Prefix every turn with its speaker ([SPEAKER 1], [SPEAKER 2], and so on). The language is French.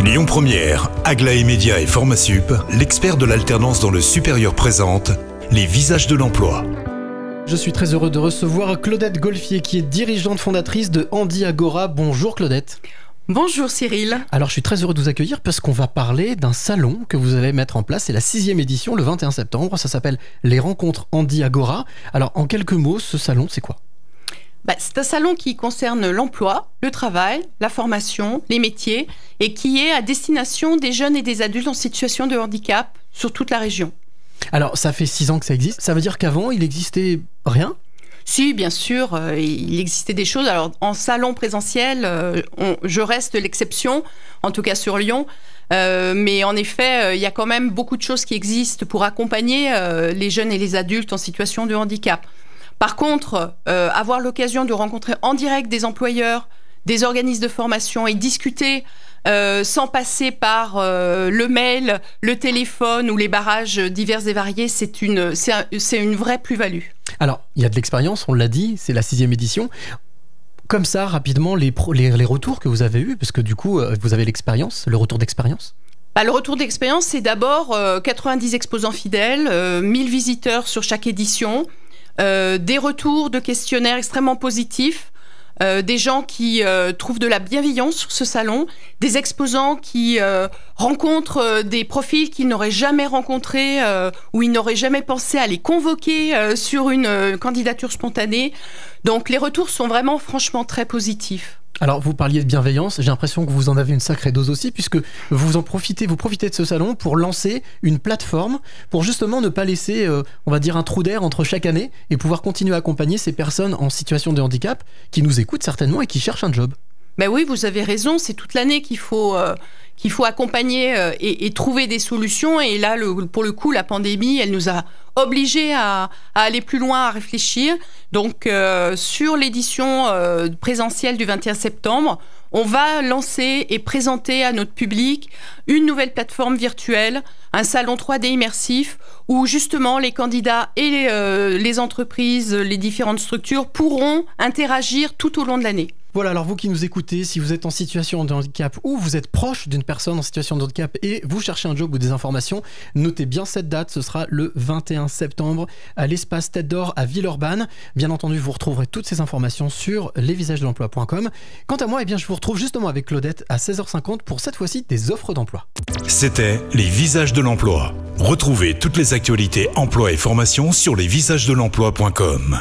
[SPEAKER 1] Lyon Première, Aglaé Média et Formasup, l'expert de l'alternance dans le supérieur présente les visages de l'emploi.
[SPEAKER 2] Je suis très heureux de recevoir Claudette Golfier qui est dirigeante fondatrice de Handi Agora. Bonjour Claudette.
[SPEAKER 3] Bonjour Cyril.
[SPEAKER 2] Alors je suis très heureux de vous accueillir parce qu'on va parler d'un salon que vous allez mettre en place. C'est la 6e édition le 21 septembre. Ça s'appelle les rencontres Handi Agora. Alors en quelques mots, ce salon c'est quoi ?
[SPEAKER 3] C'est un salon qui concerne l'emploi, le travail, la formation, les métiers et qui est à destination des jeunes et des adultes en situation de handicap sur toute la région.
[SPEAKER 2] Alors ça fait 6 ans que ça existe. Ça veut dire qu'avant il existait rien ?
[SPEAKER 3] Si, bien sûr, il existait des choses. Alors, en salon présentiel, je reste l'exception, en tout cas sur Lyon. Mais en effet, il y a quand même beaucoup de choses qui existent pour accompagner les jeunes et les adultes en situation de handicap. Par contre, avoir l'occasion de rencontrer en direct des employeurs, des organismes de formation et discuter sans passer par le mail, le téléphone ou les barrages divers et variés, c'est une vraie plus-value.
[SPEAKER 2] Alors, il y a de l'expérience, on l'a dit, c'est la 6e édition. Comme ça, rapidement, les retours que vous avez eus, parce que du coup, vous avez l'expérience, le retour d'expérience.
[SPEAKER 3] Le retour d'expérience, c'est d'abord 90 exposants fidèles, 1000 visiteurs sur chaque édition, des retours de questionnaires extrêmement positifs, des gens qui trouvent de la bienveillance sur ce salon, des exposants qui rencontrent des profils qu'ils n'auraient jamais rencontrés ou ils n'auraient jamais pensé à les convoquer sur une candidature spontanée. Donc les retours sont vraiment franchement très positifs.
[SPEAKER 2] Alors vous parliez de bienveillance, j'ai l'impression que vous en avez une sacrée dose aussi puisque vous profitez de ce salon pour lancer une plateforme pour justement ne pas laisser, on va dire, un trou d'air entre chaque année et pouvoir continuer à accompagner ces personnes en situation de handicap qui nous écoutent certainement et qui cherchent un job.
[SPEAKER 3] Ben oui, vous avez raison, c'est toute l'année qu'il faut accompagner et trouver des solutions. Et là, pour le coup, la pandémie, elle nous a obligés à aller plus loin, à réfléchir. Donc, sur l'édition présentielle du 21 septembre, on va lancer et présenter à notre public une nouvelle plateforme virtuelle, un salon 3D immersif, où justement les candidats et les entreprises, les différentes structures pourront interagir tout au long de l'année.
[SPEAKER 2] Voilà, alors vous qui nous écoutez, si vous êtes en situation de handicap ou vous êtes proche d'une personne en situation de handicap et vous cherchez un job ou des informations, notez bien cette date, ce sera le 21 septembre à l'espace Tête d'Or à Villeurbanne. Bien entendu, vous retrouverez toutes ces informations sur lesvisagesdelemploi.com. Quant à moi, je vous retrouve justement avec Claudette à 16h50 pour cette fois-ci des offres d'emploi.
[SPEAKER 1] C'était les visages de l'emploi. Retrouvez toutes les actualités emploi et formation sur lesvisagesdelemploi.com.